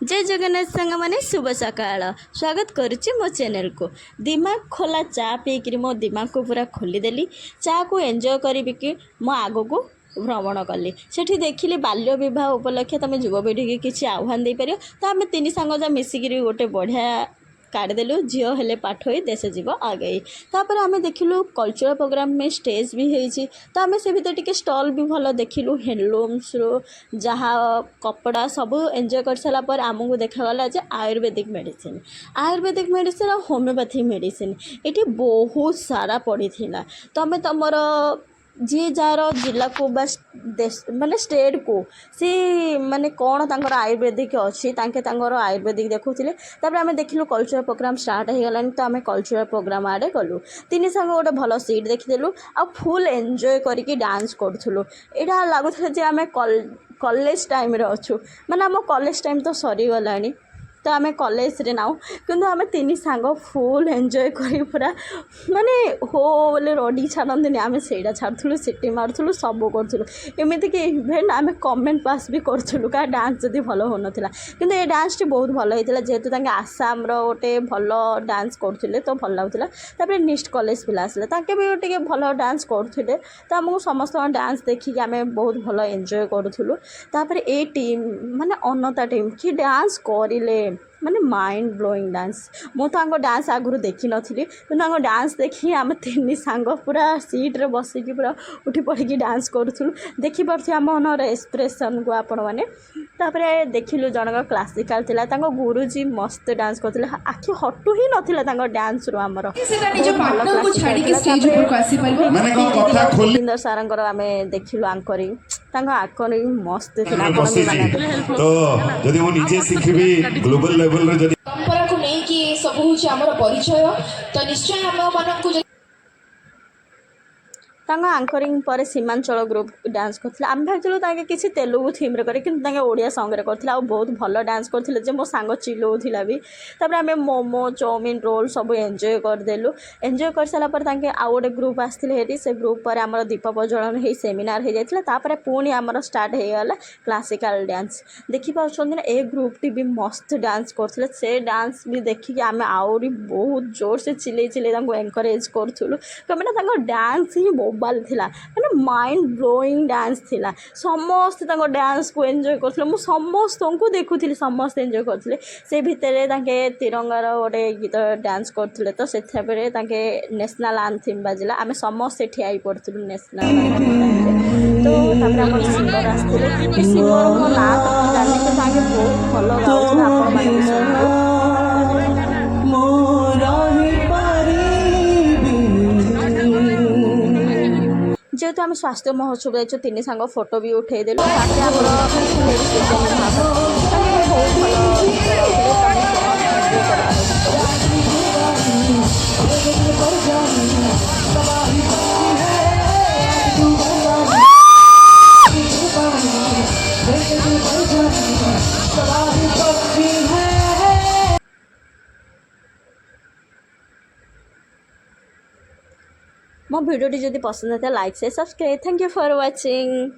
जय जगन्नाथ सांग मैंने शुभ सकाळ स्वागत करुच्ची मो चैनल को दिमाग खोला चा पीकि मो दिमाग को पूरा खोलीदेली चा को एंजॉय करी कि मो आग को भ्रमण कली सेठी देखिली बाल्य विवाह उपलक्षे तुम युवपीढ़ी की किसी आह्वान दे पार तो आम तीन सांग मिसिकी गोटे बढ़िया काढ़देलु झील हेले पाठ हो देश जीव आगे तापर आम देखिलु कल्चरल प्रोग्राम में स्टेज भी होती तो आम से भीतर टिके स्टॉल भी भल देखिलु हैंडलूम्स रो जहाँ कपड़ा सब एंजॉय कर सारापर आमको देखागला जे आयुर्वेदिक मेडिसिन और होम्योपैथिक मेडिसिन ये बहुत सारा पड़ी तो आम तुम जी जार जिला को बस देश माने स्टेट को सी माने कौन तांकर आयुर्वेदिक अच्छी आयुर्वेदिक देखुले आम देखिलु कल्चरल प्रोग्राम स्टार्ट हो गलानी तो आम कल्चरल प्रोग्राम आड़े गलु तीन सांग गोटे भल सीट देखीदेलु आ फुल एंजॉय करके डांस करूँ यहाँ लगुला आम कॉलेज टाइम रे अच्छु माने आम कॉलेज टाइम तो सरीगलानी तो आम कॉलेज रे नाउ किंतु आम तीन सांग फुल एंजॉय कर पूरा माने हो बोले रडी छाड़ती आम से छाड़ू सीटी मारूँ सब करूँ एमती कि इवेंट आम कमेंट पास भी करूँ क्या डांस जदि भल हो नाला कि ये डांस टी बहुत भल होता जेहेतु आसाम रोटे भल डांस करुले तो भल लगुला नेक्स्ट कॉलेज पिला आसले भी गोटे भल डांस करुले तो आमको समस्त डांस देखिए आम बहुत भल एंजॉय करूँ ये टीम माने अनता टीम कि डांस करें माने माइंड ब्लोइंग डांस मु तो डांस आगुरी देखी नी कि डांस देखी आम तीन सांग पूरा सीट्रे बसिकी पूरा उठी पड़ी डांस करूँ देखिपे आम मनर एक्सप्रेशन को आपण मैंने देखिलु जनक क्लासिकाल थिला तांको गुरुजी मस्त डांस करथिले आखि हटू ही नथिला डांस रो हमर सारंकर आम देखिलु आंकरिंग मस्त थिला तो जदि मु निजे सिखबी ग्लोबल लेवल रे जदि परंपरा को नहीं कि सब होछि हमर परिचय तो निश्चय हम मानन को आंकरिंग पर सीमांचल ग्रुप डांस करते आम भाई किसी तेलुगु थीम रे करे कि ओडिया सॉन्ग रे करथिले आ बहुत भल डांस करथिले जे मो सांग चिल्लाउथिला भी तापर आमे मोमो चाउमिन रोल सब एंजॉय करदेलु एंजॉय कर सारा पर तांके आ गोटे ग्रुप आसथिले हेरी से ग्रुप पर आमर दीप प्रज्वलन हे सेमिनार हो जाइथिला तापर पुणी आमर स्टार्ट हो गला क्लासिकल डांस देखि पाउछन ना ए ग्रुप टी भी मस्त डांस करथिले से डांस भी देखि आमे आउरी बहुत जोर से चिल्ले तांको एनकरेज करथुलु कमेना तांको डांस ही मोबाइल थिला माने माइंड ब्लोइंग डांस थिला समस्त तांको डांस को एंजॉय करथले मु समस्त को देखुथिली समस्त एंजॉय करथले से भितरे तांके तिरंगार गोटे गीत डांस करथले तो सेथा बेरे तांके नेशनल एंथम बाजिला आमे समस्त ठिया ही पड़थलु नेशनल तो तापर हमर सिंगर आस्थिले सिंगर को ना तो जाने के तांके बहुत भलो गाउछ आपण माने सुनबो जेहेतु आम स्वास्थ्य महोत्सव जाइए तीन सांग फोटो भी उठेदेलु मो वीडियो जदि पसंद आता लाइक से subscribe thank you for watching.